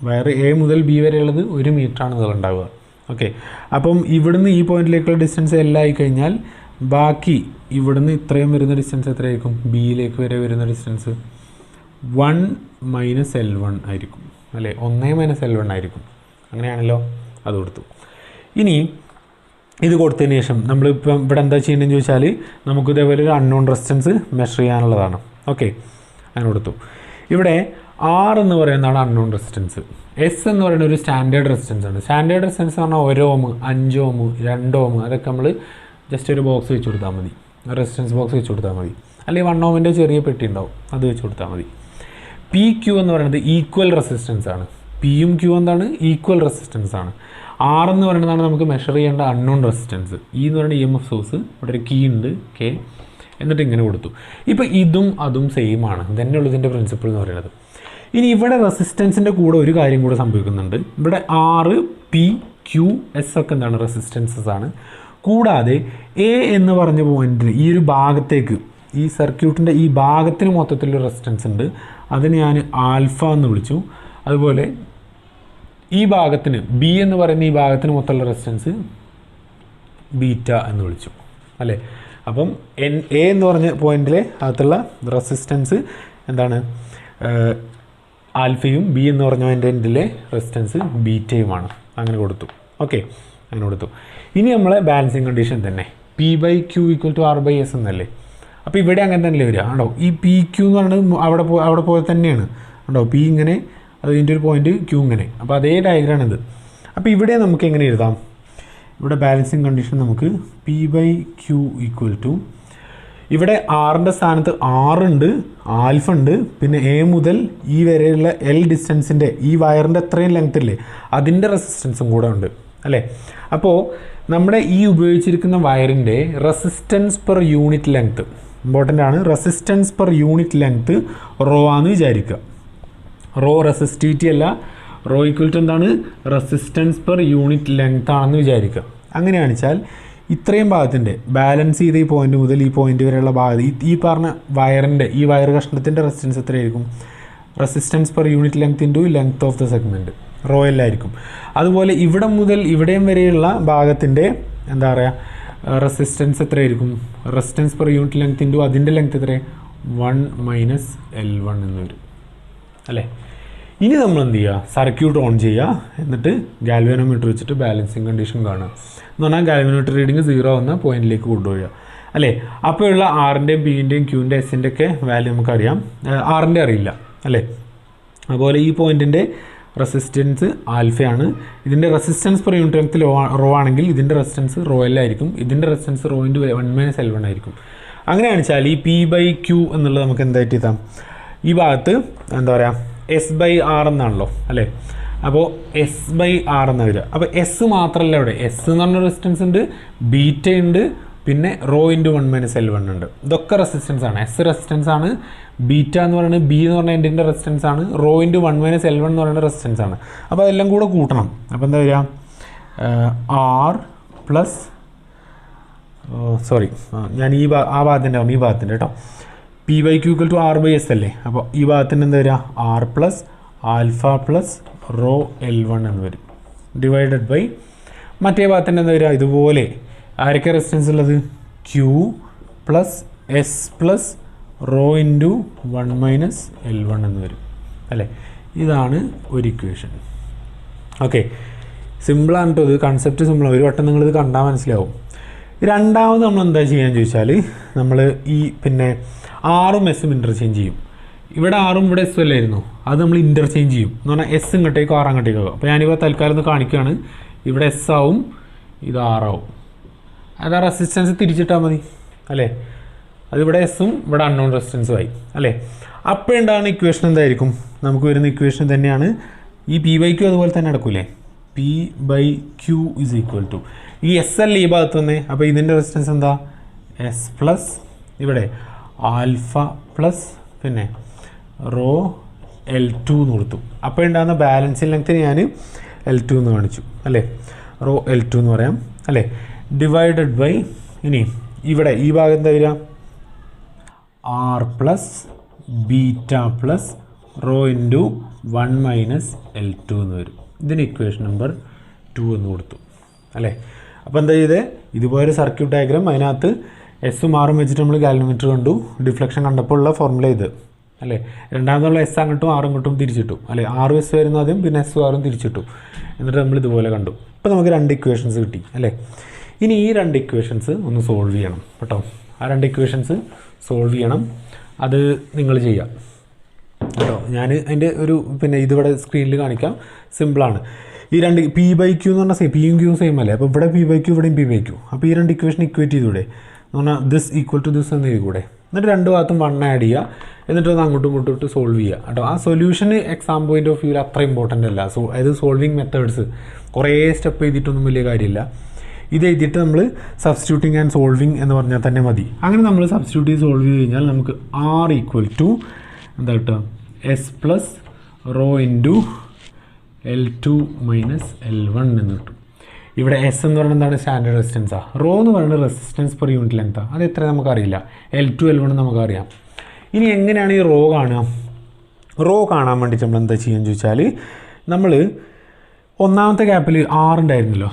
വയറ് A മുതൽ B വരെയുള്ളത് 1 മീറ്ററാണ് നീളം ഉണ്ടാവുക. ഓക്കെ, അപ്പം ഇവിടുന്ന് ഈ പോയിന്റിലേക്കുള്ള ഡിസ്റ്റൻസ് L ആയി കഴിഞ്ഞാൽ ബാക്കി ഇവിടുന്ന് ഇത്രയും വരുന്ന ഡിസ്റ്റൻസ് എത്രയായിരിക്കും? ബിയിലേക്ക് വരെ വരുന്ന ഡിസ്റ്റൻസ് 1 മൈനസ് L1 ആയിരിക്കും അല്ലേ, 1 മൈനസ് L1 ആയിരിക്കും. അങ്ങനെയാണല്ലോ, അത് കൊടുത്തു. ഇനി ഇത് കൊടുത്തതിന് ശേഷം നമ്മളിപ്പം ഇവിടെ എന്താ ചെയ്യേണ്ടതെന്ന് ചോദിച്ചാൽ നമുക്ക് ഇതേപോലെ ഒരു അൺനോൺ റെസിസ്റ്റൻസ് മെഷർ ചെയ്യാനുള്ളതാണ്. ഓക്കെ, അങ്ങനെ കൊടുത്തു. ഇവിടെ R എന്ന് പറയുന്നതാണ് അൺനോൺ റെസിസ്റ്റൻസ്. S എന്ന് പറയുന്ന ഒരു സ്റ്റാൻഡേർഡ് റെസിസ്റ്റൻസ് ആണ്. സ്റ്റാൻഡേർഡ് റെസിസ്റ്റൻസ് എന്ന് പറഞ്ഞാൽ 1 ഓം, 5 ഓം, 2 ഓം, അതൊക്കെ നമ്മൾ ജസ്റ്റ് ഒരു ബോക്സ് വെച്ച് കൊടുത്താൽ മതി, റെസിസ്റ്റൻസ് ബോക്സ് വെച്ച് കൊടുത്താൽ മതി. അല്ലെങ്കിൽ 1 ഓമിൻ്റെ ചെറിയ പെട്ടി ഉണ്ടാവും, അത് വെച്ച് കൊടുത്താൽ മതി. PQ എന്ന് പറയുന്നത് ഈക്വൽ റെസിസ്റ്റൻസ് ആണ്. പിയും ക്യൂ എന്താണ്? ഈക്വൽ റെസിസ്റ്റൻസ് ആണ്. R എന്ന് പറയുന്നതാണ് നമുക്ക് മെഷർ ചെയ്യേണ്ട അൺനോൺ റെസിസ്റ്റൻസ്. E എന്ന് പറയുന്നത് EMF സോഴ്സ്, ഇവിടെ ഒരു കീ ഉണ്ട് K, എന്നിട്ട് ഇങ്ങനെ കൊടുത്തു. ഇപ്പോൾ ഇതും അതും സെയിം ആണ്, തന്നെയുള്ളൂ ഇതിൻ്റെ പ്രിൻസിപ്പിൾ എന്ന് പറയുന്നത്. ഇനി ഇവിടെ റെസിസ്റ്റൻസിൻ്റെ കൂടെ ഒരു കാര്യം കൂടെ സംഭവിക്കുന്നുണ്ട്. ഇവിടെ R, P, Q, S ഒക്കെ എന്താണ്? റെസിസ്റ്റൻസസ് ആണ്. കൂടാതെ A എന്ന് പറഞ്ഞ പോയിന്റിൽ ഈ ഒരു ഭാഗത്തേക്ക്, ഈ സർക്യൂട്ടിൻ്റെ ഈ ഭാഗത്തിന് മൊത്തത്തിലൊരു റെസിസ്റ്റൻസ് ഉണ്ട്, അതിന് ഞാൻ ആൽഫ എന്ന് വിളിച്ചു. അതുപോലെ ഈ ഭാഗത്തിന് B എന്ന് പറയുന്ന ഈ ഭാഗത്തിന് മൊത്തമുള്ള റെസിസ്റ്റൻസ് ബീറ്റ എന്ന് വിളിച്ചു അല്ലേ. അപ്പം A എന്ന് പറഞ്ഞ പോയിന്റിലെ അകത്തുള്ള റെസിസ്റ്റൻസ് എന്താണ്? ആൽഫയും B എന്ന് പറഞ്ഞ പോയിന്റിലെ റെസിസ്റ്റൻസ് ബീറ്റയുമാണ്. അങ്ങനെ കൊടുത്തു. ഓക്കെ, അങ്ങനെ കൊടുത്തു. ഇനി നമ്മളെ ബാലൻസിങ് കണ്ടീഷൻ തന്നെ P/Q = R/S എന്നല്ലേ. അപ്പോൾ ഇവിടെ അങ്ങനെ തന്നെ വരിക ആണോ? ഈ PQ എന്ന് പറയുന്നത് അവിടെ പോലെ തന്നെയാണ് ഉണ്ടോ? P ഇങ്ങനെ, അതിൻ്റെ ഒരു പോയിന്റ് Q ഇങ്ങനെ. അപ്പോൾ അതേ ഡയഗ്രാമാണിത്. അപ്പോൾ ഇവിടെ നമുക്ക് എങ്ങനെ എഴുതാം? ഇവിടെ ബാലൻസിങ് കണ്ടീഷൻ നമുക്ക് P/Q = ഇവിടെ ആറിൻ്റെ സ്ഥാനത്ത് R ഉണ്ട്, ആൽഫ ഉണ്ട്, പിന്നെ A മുതൽ ഈ വരെയുള്ള L ഡിസ്റ്റൻസിൻ്റെ ഈ വയറിൻ്റെ എത്രയും ലെങ്ത് ഇല്ലേ അതിൻ്റെ റെസിസ്റ്റൻസും കൂടെ ഉണ്ട് അല്ലേ. അപ്പോൾ നമ്മുടെ ഈ ഉപയോഗിച്ചിരിക്കുന്ന വയറിൻ്റെ resistance per unit length important ആണ്. Resistance per unit length rho ആണെന്ന് വിചാരിക്കുക. റോ റെസിസ്റ്റിവിറ്റി അല്ല, റോ ഈക്വൽ ടു എന്താണ്? റെസിസ്റ്റൻസ് പെർ യൂണിറ്റ് ലെങ്ത് ആണെന്ന് വിചാരിക്കുക. അങ്ങനെയാണെന്ന് വെച്ചാൽ ഇത്രയും ഭാഗത്തിൻ്റെ ബാലൻസ് ചെയ്ത ഈ പോയിന്റ് മുതൽ ഈ പോയിന്റ് വരെയുള്ള ഭാഗത്ത് ഈ പറഞ്ഞ വയറിൻ്റെ ഈ വയർ കഷ്ണത്തിൻ്റെ റെസിസ്റ്റൻസ് എത്രയായിരിക്കും? Resistance per unit length into length of the segment, rho എല്ലായിരിക്കും. അതുപോലെ ഇവിടെ മുതൽ ഇവിടെയും വരെയുള്ള ഭാഗത്തിൻ്റെ എന്താ പറയുക റെസിസ്റ്റൻസ് എത്രയായിരിക്കും? Resistance per unit length into അതിൻ്റെ ലെങ്ത് എത്ര? 1 മൈനസ് L1 എന്ന് വരും അല്ലേ. ഇനി നമ്മൾ എന്ത് ചെയ്യുക? സർക്യൂട്ട് ഓൺ ചെയ്യുക, എന്നിട്ട് ഗാൽവാനോമീറ്റർ വെച്ചിട്ട് ബാലൻസിങ് കണ്ടീഷൻ കാണുക. എന്ന് പറഞ്ഞാൽ ഗാൽവാനോമീറ്റർ റീഡിങ് 0 എന്ന പോയിന്റിലേക്ക് കൊണ്ടുപോവുക അല്ലേ. അപ്പോഴുള്ള ആറിൻ്റെയും Bൻ്റെയും Qൻ്റെ Sൻ്റെ ഒക്കെ വാല്യൂ നമുക്കറിയാം, ആറിൻ്റെ അറിയില്ല അല്ലേ. അതുപോലെ ഈ പോയിന്റിൻ്റെ റെസിസ്റ്റൻസ് ആൽഫയാണ്. ഇതിൻ്റെ resistance per unit length rho ആണെങ്കിൽ ഇതിൻ്റെ റെസിസ്റ്റൻസ് റോ L ആയിരിക്കും, ഇതിൻ്റെ റെസിസ്റ്റൻസ് റോ ഇൻറ്റു 1 - L1 ആയിരിക്കും. അങ്ങനെയാണെന്ന് വെച്ചാൽ ഈ P/Q എന്നുള്ളത് നമുക്ക് എന്തായിട്ട് എഴുതാം? ഈ ഭാഗത്ത് എന്താ പറയുക S/R എന്നാണല്ലോ അല്ലേ. അപ്പോൾ S/R എന്ന് വരിക. അപ്പോൾ S മാത്രമല്ല, ഇവിടെ S എന്ന് പറഞ്ഞ റെസിസ്റ്റൻസ് ഉണ്ട്, ബീറ്റ ഉണ്ട്, പിന്നെ റോ ഇൻറ്റു 1 - L1 ഉണ്ട്. ഇതൊക്കെ റെസിസ്റ്റൻസ് ആണ്. S റെസിസ്റ്റൻസ് ആണ്, ബീറ്റ എന്ന് പറയുന്നത് B എന്ന് പറഞ്ഞ എൻഡിൻ്റെ റെസിസ്റ്റൻസ് ആണ്, റോ ഇൻറ്റു 1 - L1 എന്ന് പറയുന്ന റെസിസ്റ്റൻസ് ആണ്. അപ്പോൾ അതെല്ലാം കൂടെ കൂട്ടണം. അപ്പോൾ എന്താ വരിക? R പ്ലസ് ഞാൻ ആ ഭാഗത്തിൻ്റെ ഈ ഭാഗത്തിൻ്റെ കേട്ടോ P/Q = R/S അല്ലേ. അപ്പോൾ ഈ ഭാഗത്തിൻ്റെ എന്താ വരിക? R plus alpha plus rho L1 എന്ന് വരും, ഡിവൈഡഡ് ബൈ മറ്റേ ഭാഗത്തിൻ്റെ എന്താ വരിക? ഇതുപോലെ ആരൊക്കെ റെസിസ്റ്റൻസ് ഉള്ളത്? Q plus S plus rho into 1 - L1 എന്ന് വരും അല്ലേ. ഇതാണ് ഒരു ഇക്വേഷൻ. ഓക്കെ, സിമ്പിളാണ് കേട്ടോ, ഇത് കൺസെപ്റ്റ് സിമ്പിളാണ്. ഒരു വട്ടം നിങ്ങളിത് കണ്ടാൽ മനസ്സിലാവും. രണ്ടാമത് നമ്മൾ എന്താ ചെയ്യാന്ന് ചോദിച്ചാൽ നമ്മൾ ഈ പിന്നെ ആറും എസ്സും ഇൻ്റർചേഞ്ച് ചെയ്യും. ഇവിടെ ആറും ഇവിടെ എസ്സും അല്ലായിരുന്നു, അത് നമ്മൾ ഇൻ്റർചേഞ്ച് ചെയ്യും. എന്ന് പറഞ്ഞാൽ എസ് ഇങ്ങോട്ടേക്കോ ആറ് അങ്ങോട്ടേക്കോ. അപ്പോൾ ഞാനിപ്പോൾ തൽക്കാലം ഒന്ന് കാണിക്കുകയാണ്. ഇവിടെ എസ് ആവും, ഇത് ആറാവും. അത് ആ റെസിസ്റ്റൻസ് തിരിച്ചിട്ടാൽ മതി അല്ലേ. അതിവിടെ എസ്സും ഇവിടെ അൺനോൺ റെസിസ്റ്റൻസും ആയി അല്ലേ. അപ്പോൾ ഉണ്ടാകുന്ന ഇക്വേഷൻ എന്തായിരിക്കും? നമുക്ക് വരുന്ന ഇക്വേഷൻ തന്നെയാണ് ഈ P/Q അതുപോലെ തന്നെ നടക്കൂലേ. P/Q = ഈ എസ് അല്ലേ ഈ ഭാഗത്ത് തന്നെ. അപ്പോൾ ഇതിൻ്റെ റെസിസ്റ്റൻസ് എന്താ? S പ്ലസ് ഇവിടെ ആൽഫ പ്ലസ് പിന്നെ റോ L2 എന്ന് കൊടുത്തു. അപ്പോൾ ഉണ്ടാകുന്ന ബാലൻസിങ് ലെങ്ത്തിന് ഞാൻ L2 എന്ന് കാണിച്ചു അല്ലേ, റോ L2 എന്ന് പറയാം അല്ലേ. ഡിവൈഡഡ് ബൈ ഇനി ഇവിടെ ഈ ഭാഗം എന്താ വരിക, R plus beta plus rho into 1 minus L2 എന്ന് വരും. ഇതിന് ഇക്വേഷൻ നമ്പർ 2 എന്ന് കൊടുത്തു അല്ലേ. അപ്പോൾ എന്താ ചെയ്തേ, ഇതുപോലെ സർക്യൂട്ട് ഡയഗ്രാം, അതിനകത്ത് എസ്സും ആറും വെച്ചിട്ട് നമ്മൾ ഗാൽവനോമീറ്റർ കണ്ടു, ഡിഫ്ലക്ഷൻ കണ്ടപ്പോൾ ഉള്ള ഫോർമുല ഇത് അല്ലേ. രണ്ടാമതുള്ള എസ് അങ്ങോട്ടും ആറും ഇങ്ങോട്ടും തിരിച്ചിട്ടു അല്ലേ, ആറും എസ് വരുന്ന ആദ്യം പിന്നെ എസ്സും ആറും തിരിച്ചിട്ടു, എന്നിട്ട് നമ്മൾ ഇതുപോലെ കണ്ടു. ഇപ്പോൾ നമുക്ക് 2 ഇക്വേഷൻസ് കിട്ടി അല്ലേ. ഇനി ഈ 2 ഇക്വേഷൻസ് ഒന്ന് സോൾവ് ചെയ്യണം കേട്ടോ. ആ 2 ഇക്വേഷൻസ് സോൾവ് ചെയ്യണം, അത് നിങ്ങൾ ചെയ്യാം കേട്ടോ. ഞാൻ അതിൻ്റെ ഒരു പിന്നെ ഇതിവിടെ സ്ക്രീനിൽ കാണിക്കാം, സിമ്പിളാണ്. ഈ 2 പി ബൈ ക്യൂ എന്ന് പറഞ്ഞാൽ പിയും ക്യൂവും സെയിം അല്ലേ, അപ്പോൾ ഇവിടെ പി ബൈ ക്യൂ ഇവിടെയും പി ബൈ ക്യൂ. അപ്പോൾ ഈ 2 ഇക്വേഷൻ ഇക്വേറ്റ് ചെയ്തൂടെ എന്ന് പറഞ്ഞാൽ ദിസ് ഈക്വൽ ടു ദിസ് എന്ന് എഴുതിക്കൂടെ. എന്നിട്ട് 2 ഭാഗത്തും 1 ആഡ് ചെയ്യുക, എന്നിട്ട് അത് അങ്ങോട്ടും ഇങ്ങോട്ടും ഇട്ട് സോൾവ് ചെയ്യുക കേട്ടോ. ആ സൊല്യൂഷൻ എക്സാം പോയിന്റ് ഓഫ് വ്യൂവിൽ അത്ര ഇമ്പോർട്ടൻ്റ് അല്ല. അതായത് സോൾവിങ് മെത്തേഡ്സ് കുറേ സ്റ്റെപ്പ് എഴുതിയിട്ടൊന്നും വലിയ കാര്യമില്ല. ഇത് എഴുതിയിട്ട് നമ്മൾ സബ്സ്റ്റിറ്റ്യൂട്ടിങ് ആൻഡ് സോൾവിങ് എന്ന് പറഞ്ഞാൽ തന്നെ മതി. അങ്ങനെ നമ്മൾ സബ്സ്റ്റിറ്റ്യൂട്ട് ചെയ്ത് സോൾവ് ചെയ്ത് കഴിഞ്ഞാൽ നമുക്ക് R ഈക്വൽ ടു എന്താ കിട്ടുക, S plus rho into L2 minus L1 എന്ന് കിട്ടും. ഇവിടെ എസ് എന്ന് പറയുന്നത് എന്താണ്, സ്റ്റാൻഡേർഡ് റെസിസ്റ്റൻസാണ്. റോ എന്ന് പറയുന്നത് റെസിസ്റ്റൻസ് പെർ യൂണിറ്റ് ലെങ്ത്താണ്, അത് എത്ര നമുക്കറിയില്ല. L2 L1 നമുക്കറിയാം. ഇനി എങ്ങനെയാണ് ഈ റോ കാണുക? റോ കാണാൻ വേണ്ടിയിട്ട് നമ്മൾ എന്താ ചെയ്യുക ചോദിച്ചാൽ, നമ്മൾ ഒന്നാമത്തെ ഗ്യാപ്പിൽ 6 ഉണ്ടായിരുന്നല്ലോ,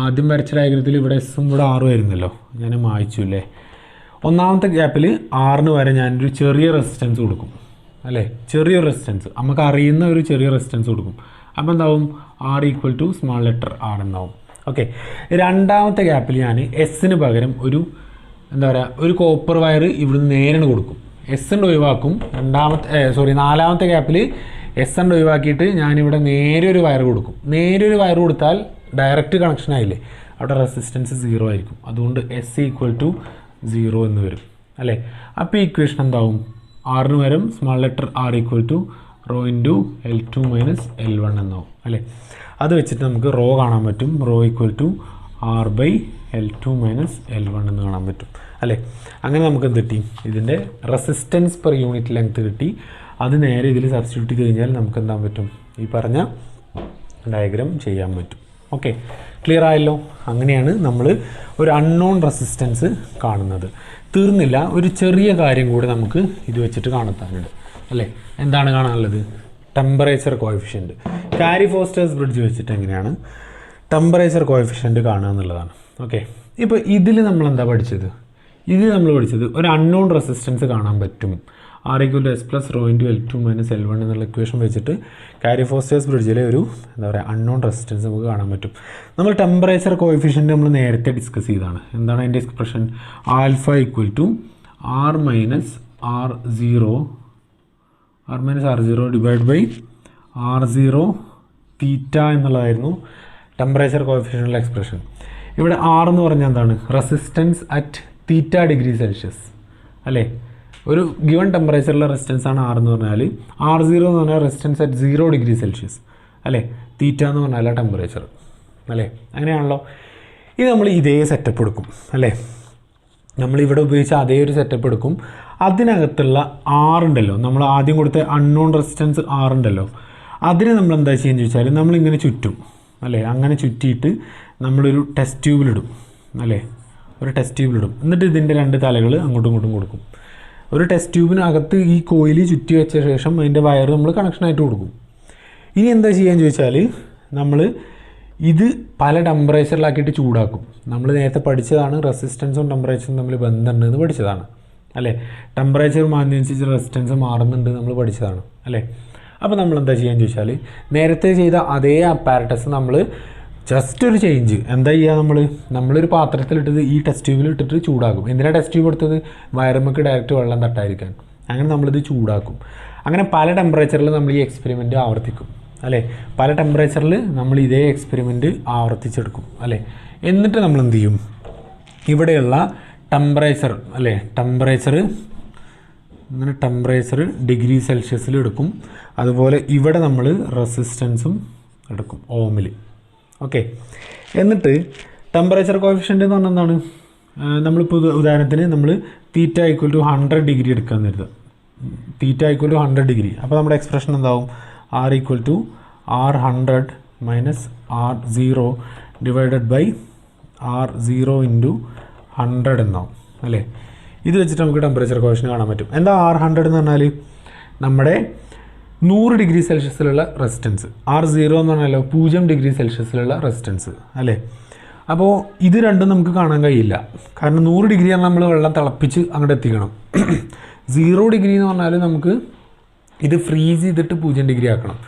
ആദ്യം വരച്ച ഡയഗ്രത്തിൽ ഇവിടെ എസ്സും ഇവിടെ 6 ആയിരുന്നല്ലോ, ഞാൻ മായ്ച്ചു അല്ലേ. ഒന്നാമത്തെ ഗ്യാപ്പിൽ 6 വരെ ഞാനൊരു ചെറിയ റെസിസ്റ്റൻസ് കൊടുക്കും അല്ലേ, ചെറിയ റെസിസ്റ്റൻസ്, നമുക്ക് അറിയുന്ന ഒരു ചെറിയ റെസിസ്റ്റൻസ് കൊടുക്കും. അപ്പോൾ എന്താവും, R equal to small letter R എന്നാവും. ഓക്കെ, രണ്ടാമത്തെ ഗ്യാപ്പിൽ ഞാൻ എസ്സിന് പകരം ഒരു എന്താ പറയുക, ഒരു കോപ്പർ വയർ ഇവിടുന്ന് നേരെ കൊടുക്കും, എസ് ഉണ്ട് ഒഴിവാക്കും. നാലാമത്തെ ഗ്യാപ്പിൽ എസ് ഉണ്ട് ഒഴിവാക്കിയിട്ട് ഞാനിവിടെ നേരെ ഒരു വയർ കൊടുക്കും. നേരെ ഒരു വയർ കൊടുത്താൽ ഡയറക്റ്റ് കണക്ഷൻ ആയില്ലേ, അവിടെ റെസിസ്റ്റൻസ് 0 ആയിരിക്കും. അതുകൊണ്ട് എസ് ഈക്വൽ ടു 0 എന്ന് വരും അല്ലേ. അപ്പോൾ ഈ ഇക്വേഷൻ എന്താവും, ആറിന് പകരം small letter R equal to rho into L2 minus L1 എന്നാവും അല്ലേ. അത് വെച്ചിട്ട് നമുക്ക് റോ കാണാൻ പറ്റും, rho equal to R by L2 minus L1 എന്ന് കാണാൻ പറ്റും അല്ലേ. അങ്ങനെ നമുക്ക് എന്ത് കിട്ടി, ഇതിൻ്റെ റെസിസ്റ്റൻസ് പെർ യൂണിറ്റ് ലെങ്ത് കിട്ടി. അത് നേരെ ഇതിൽ സബ്സ്റ്റിറ്റ്യൂട്ട് ചെയ്ത് കഴിഞ്ഞാൽ നമുക്ക് എന്താൻ പറ്റും, ഈ പറഞ്ഞ ഡയഗ്രാം ചെയ്യാൻ പറ്റും. ഓക്കെ, ക്ലിയർ ആയല്ലോ. അങ്ങനെയാണ് നമ്മൾ ഒരു അൺനോൺ റെസിസ്റ്റൻസ് കാണുന്നത്. തീർന്നില്ല, ഒരു ചെറിയ കാര്യം കൂടി നമുക്ക് ഇത് വെച്ചിട്ട് കാണത്താനുണ്ട് അല്ലേ. എന്താണ് കാണാനുള്ളത്, ടെമ്പറേച്ചർ കോഎഫിഷ്യൻറ്റ്. കാരി ഫോസ്റ്റേഴ്സ് ബ്രിഡ്ജ് വെച്ചിട്ട് എങ്ങനെയാണ് ടെമ്പറേച്ചർ കോഎഫിഷ്യൻറ്റ് കാണുക എന്നുള്ളതാണ്. ഓക്കെ, ഇപ്പോൾ ഇതിൽ നമ്മൾ എന്താ പഠിച്ചത്, ഒരു അൺനോൺ റെസിസ്റ്റൻസ് കാണാൻ പറ്റും. R equal to S plus rho into L2 minus L1 എന്നുള്ള ഇക്വേഷൻ വെച്ചിട്ട് കാരി ഫോസ്റ്റേഴ്സ് ബ്രിഡ്ജിലെ ഒരു എന്താ പറയുക അൺനോൺ റെസിസ്റ്റൻസ് നമുക്ക് കാണാൻ പറ്റും. നമ്മൾ ടെമ്പറേച്ചർ കോഎഫിഷ്യൻറ്റ് നമ്മൾ നേരത്തെ ഡിസ്കസ് ചെയ്തതാണ്. എന്താണ് അതിൻ്റെ expression, alpha equal to R minus R0 divide by R0 theta എന്നുള്ളതായിരുന്നു ടെമ്പറേച്ചർ കോഎഫിഷ്യൻറ്റിലെ എക്സ്പ്രഷൻ. ഇവിടെ R എന്ന് പറഞ്ഞാൽ എന്താണ്, resistance at theta degree Celsius അല്ലേ. ഒരു ഗിവൺ ടെമ്പറേച്ചറിലെ റെസിസ്റ്റൻസ് ആണ് R എന്ന് പറഞ്ഞാൽ. R0 എന്ന് പറഞ്ഞാൽ റെസിസ്റ്റൻസ് അറ്റ് 0 ഡിഗ്രി സെൽഷ്യസ് അല്ലേ. തീറ്റ എന്ന് പറഞ്ഞാൽ ടെമ്പറേച്ചർ അല്ലേ. അങ്ങനെയാണല്ലോ. ഇത് നമ്മൾ ഇതേ സെറ്റപ്പ് എടുക്കും അല്ലേ, നമ്മളിവിടെ ഉപയോഗിച്ച അതേ ഒരു സെറ്റപ്പ് എടുക്കും. അതിനകത്തുള്ള R ഉണ്ടല്ലോ, നമ്മൾ ആദ്യം കൊടുത്ത അൺനോൺ റെസിസ്റ്റൻസ് R ഉണ്ടല്ലോ, അതിന് നമ്മൾ എന്താ ചെയ്യുന്നത് ചോദിച്ചാൽ, നമ്മളിങ്ങനെ ചുറ്റും അല്ലേ. അങ്ങനെ ചുറ്റിയിട്ട് നമ്മളൊരു ടെസ്റ്റ് ട്യൂബിലിടും അല്ലേ, എന്നിട്ട് ഇതിൻ്റെ 2 തലകൾ അങ്ങോട്ടും ഇങ്ങോട്ടും കൊടുക്കും. ഒരു ടെസ്റ്റ് ട്യൂബിനകത്ത് ഈ കോയിൽ ചുറ്റി വെച്ച ശേഷം അതിൻ്റെ വയർ നമ്മൾ കണക്ഷനായിട്ട് കൊടുക്കും. ഇനി എന്താ ചെയ്യാന്ന് ചോദിച്ചാൽ, നമ്മൾ ഇത് പല ടെമ്പറേച്ചറിലാക്കിയിട്ട് ചൂടാക്കും. നമ്മൾ നേരത്തെ പഠിച്ചതാണ്, റെസിസ്റ്റൻസും ടെമ്പറേച്ചറും തമ്മിൽ ബന്ധമുണ്ടെന്ന് പഠിച്ചതാണ് അല്ലേ. ടെമ്പറേച്ചർ മാറുന്നതനുസരിച്ച് റെസിസ്റ്റൻസ് മാറുന്നുണ്ട് നമ്മൾ പഠിച്ചതാണ് അല്ലേ. അപ്പോൾ നമ്മൾ എന്താ ചെയ്യാന്ന് ചോദിച്ചാൽ, നേരത്തെ ചെയ്ത അതേ അപ്പാരറ്റസ് നമ്മൾ ജസ്റ്റ് ഒരു ചേഞ്ച് എന്താ ചെയ്യുക, നമ്മളൊരു പാത്രത്തിലിട്ടത് ഈ ടെസ്റ്റ് ട്യൂബിൽ ഇട്ടിട്ട് ചൂടാക്കും. എന്തിനാണ് ടെസ്റ്റ് ട്യൂബ് എടുത്തത്, വയറുമ്മക്ക് ഡയറക്റ്റ് വെള്ളം തട്ടായിരിക്കാൻ. അങ്ങനെ നമ്മളിത് ചൂടാക്കും. അങ്ങനെ പല ടെമ്പറേച്ചറിൽ നമ്മൾ ഈ എക്സ്പെരിമെൻറ്റ് ആവർത്തിക്കും അല്ലേ. പല ടെമ്പറേച്ചറിൽ നമ്മൾ ഇതേ എക്സ്പെരിമെൻറ്റ് ആവർത്തിച്ചെടുക്കും അല്ലേ. എന്നിട്ട് നമ്മൾ എന്ത് ചെയ്യും, ഇവിടെയുള്ള ടെമ്പറേച്ചർ അല്ലേ, ടെമ്പറേച്ചർ ഡിഗ്രി സെൽഷ്യസിൽ എടുക്കും. അതുപോലെ ഇവിടെ നമ്മൾ റെസിസ്റ്റൻസും എടുക്കും ഓമിൽ. ഓക്കെ, എന്നിട്ട് ടെമ്പറേച്ചർ കോഎഫിഷ്യൻ്റ് എന്ന് പറഞ്ഞാൽ എന്താണ്, നമ്മളിപ്പോൾ ഉദാഹരണത്തിന് നമ്മൾ തീറ്റ ഈക്വൽ ടു 100 ഡിഗ്രി എടുക്കാമെന്ന് കരുതുക തീറ്റ ഈക്വൽ ടു 100 ഡിഗ്രി. അപ്പോൾ നമ്മുടെ എക്സ്പ്രഷൻ എന്താവും? R equal to R100 minus R0 divided by R0 into 100 എന്നാവും അല്ലേ. ഇത് വെച്ചിട്ട് നമുക്ക് ടെമ്പറേച്ചർ കോഫിഷ്യന്റ് കാണാൻ പറ്റും. എന്താ R100 എന്ന് പറഞ്ഞാൽ? നമ്മുടെ 100 ഡിഗ്രി സെൽഷ്യസിലുള്ള റെസിസ്റ്റൻസ്. R0 എന്ന് പറഞ്ഞാലോ 0 ഡിഗ്രി സെൽഷ്യസിലുള്ള റെസിസ്റ്റൻസ് അല്ലേ. അപ്പോൾ ഇത് രണ്ടും നമുക്ക് കാണാൻ കഴിയില്ല. കാരണം 100 ഡിഗ്രിയാണ് നമ്മൾ വെള്ളം തിളപ്പിച്ച് അങ്ങോട്ട് എത്തിക്കണം. 0 ഡിഗ്രി എന്ന് പറഞ്ഞാൽ നമുക്ക് ഇത് ഫ്രീസ് ചെയ്തിട്ട് 0 ഡിഗ്രി ആക്കണം.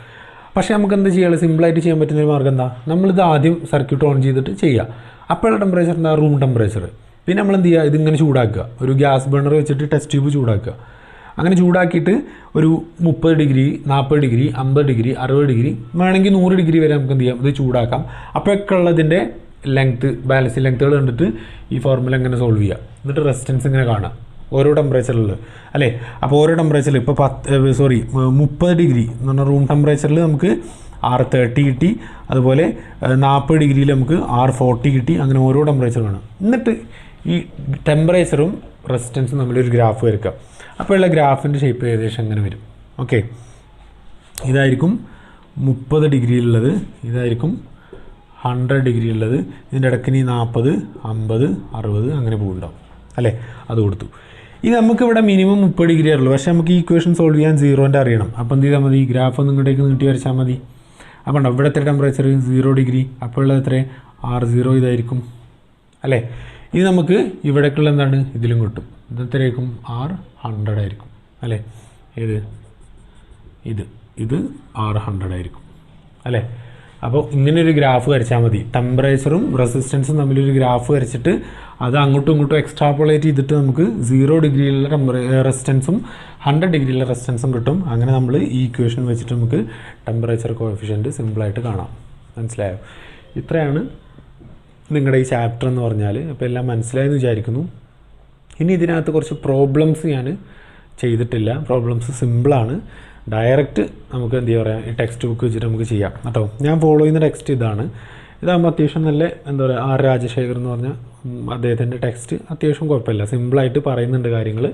പക്ഷേ നമുക്ക് എന്താ ചെയ്യുക? സിമ്പിളായിട്ട് ചെയ്യാൻ പറ്റുന്ന ഒരു മാർഗ്ഗം എന്താ? നമ്മളിത് ആദ്യം സർക്യൂട്ട് ഓൺ ചെയ്തിട്ട് ചെയ്യുക. അപ്പോഴുള്ള ടെമ്പറേച്ചർ എന്താ? Room temperature. പിന്നെ നമ്മൾ എന്ത് ചെയ്യുക? ഇതിങ്ങനെ ചൂടാക്കുക. ഒരു ഗ്യാസ് ബർണർ വെച്ചിട്ട് ടെസ്റ്റ് ട്യൂബ് ചൂടാക്കുക. അങ്ങനെ ചൂടാക്കിയിട്ട് ഒരു 30 ഡിഗ്രി 40 ഡിഗ്രി 50 ഡിഗ്രി 60 ഡിഗ്രി വേണമെങ്കിൽ 100 ഡിഗ്രി വരെ നമുക്ക് എന്ത് ചെയ്യാം? ഇത് ചൂടാക്കാം. അപ്പോഴൊക്കെ ഉള്ളതിൻ്റെ ലെങ്ത്ത് ബാലൻസ് ലെങ്ത്തുകൾ കണ്ടിട്ട് ഈ ഫോർമുല എങ്ങനെ സോൾവ് ചെയ്യുക. എന്നിട്ട് റെസിസ്റ്റൻസ് ഇങ്ങനെ കാണാം ഓരോ ടെമ്പറേച്ചറിൽ അല്ലേ. അപ്പോൾ ഓരോ ടെമ്പറേച്ചറിൽ ഇപ്പോൾ 30 ഡിഗ്രി എന്ന് പറഞ്ഞാൽ റൂം ടെമ്പറേച്ചറിൽ നമുക്ക് R30 കിട്ടി. അതുപോലെ 40 ഡിഗ്രിയിൽ നമുക്ക് R40 കിട്ടി. അങ്ങനെ ഓരോ ടെമ്പറേച്ചർ വേണം. എന്നിട്ട് ഈ ടെമ്പറേച്ചറും റെസിസ്റ്റൻസും തമ്മിലൊരു ഗ്രാഫ് വരയ്ക്കുക. അപ്പോൾ ഉള്ള ഗ്രാഫിൻ്റെ ഷേപ്പ് ഏകദേശം അങ്ങനെ വരും. ഓക്കെ, ഇതായിരിക്കും 30 ഡിഗ്രിയിലുള്ളത്, ഇതായിരിക്കും 100 ഡിഗ്രി ഉള്ളത്. ഇതിൻ്റെ ഇടയ്ക്കിനി 40 50 60 അങ്ങനെ പോകുന്നുണ്ടാവും അല്ലേ. അത് കൊടുത്തു. ഇത് നമുക്കിവിടെ മിനിമം 30 ഡിഗ്രി ആയുള്ളൂ. പക്ഷേ നമുക്ക് ഈ ഇക്വേഷൻ സോൾവ് ചെയ്യാൻ 0ൻ്റെ അറിയണം. അപ്പോൾ എന്ത് ചെയ്താൽ മതി? ഈ ഗ്രാഫ് ഒന്ന് ഇങ്ങോട്ടേക്ക് നീട്ടി വരച്ചാൽ മതി. അപ്പോൾ ഉണ്ടോ ഇവിടുത്തെ ടെമ്പറേച്ചർ 0 ഡിഗ്രി. അപ്പോൾ ഉള്ളത് എത്ര? R0 ഇതായിരിക്കും അല്ലേ. ഇത് നമുക്ക് ഇവിടേക്കുള്ള എന്താണ്? ഇതിലും കിട്ടും. ഇത് എത്രയായിരിക്കും? R100 ആയിരിക്കും അല്ലേ. ഇത് R100 ആയിരിക്കും അല്ലേ. അപ്പോൾ ഇങ്ങനെയൊരു ഗ്രാഫ് വരച്ചാൽ മതി. ടെമ്പറേച്ചറും റെസിസ്റ്റൻസും തമ്മിലൊരു ഗ്രാഫ് വരച്ചിട്ട് അത് അങ്ങോട്ടും ഇങ്ങോട്ടും എക്സ്ട്രാപ്പോളേറ്റ് ചെയ്തിട്ട് നമുക്ക് 0 ഡിഗ്രിയിലുള്ള റെസിസ്റ്റൻസും 100 ഡിഗ്രിയിലുള്ള റെസിസ്റ്റൻസും കിട്ടും. അങ്ങനെ നമ്മൾ ഈ ഇക്വേഷൻ വെച്ചിട്ട് നമുക്ക് ടെമ്പറേച്ചർ കോഎഫിഷ്യൻറ്റ് സിമ്പിളായിട്ട് കാണാം. മനസ്സിലായോ? ഇത്രയാണ് നിങ്ങളുടെ ഈ ചാപ്റ്റർ എന്ന് പറഞ്ഞാൽ. അപ്പോൾ എല്ലാം മനസ്സിലായെന്ന് വിചാരിക്കുന്നു. ഇനി ഇതിനകത്ത് കുറച്ച് പ്രോബ്ലംസ് ഞാൻ ചെയ്തിട്ടില്ല. പ്രോബ്ലംസ് സിമ്പിളാണ്. ഡയറക്റ്റ് നമുക്ക് എന്താ പറയുക, ഈ ടെക്സ്റ്റ് ബുക്ക് വെച്ചിട്ട് നമുക്ക് ചെയ്യാം കേട്ടോ. ഞാൻ ഫോളോ ചെയ്യുന്ന ടെക്സ്റ്റ് ഇതാണ്. ഇതാകുമ്പോൾ അത്യാവശ്യം നല്ല എന്താ പറയുക, R രാജശേഖർ എന്ന് പറഞ്ഞ അദ്ദേഹത്തിൻ്റെ ടെക്സ്റ്റ് അത്യാവശ്യം കുഴപ്പമില്ല, സിമ്പിളായിട്ട് പറയുന്നുണ്ട് കാര്യങ്ങൾ.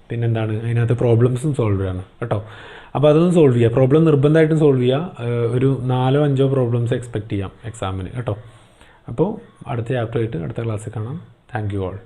പിന്നെന്താണ് അതിനകത്ത് പ്രോബ്ലംസും സോൾവ് ചെയ്യാണ് കേട്ടോ. അപ്പോൾ അതൊന്നും സോൾവ് ചെയ്യുക. പ്രോബ്ലം നിർബന്ധമായിട്ടും സോൾവ് ചെയ്യുക. ഒരു 4-5 പ്രോബ്ലംസ് എക്സ്പെക്റ്റ് ചെയ്യാം എക്സാമിന് കേട്ടോ. അപ്പോൾ അടുത്ത ചാപ്റ്ററായിട്ട് അടുത്ത ക്ലാസ്സിൽ കാണാം. Thank you all.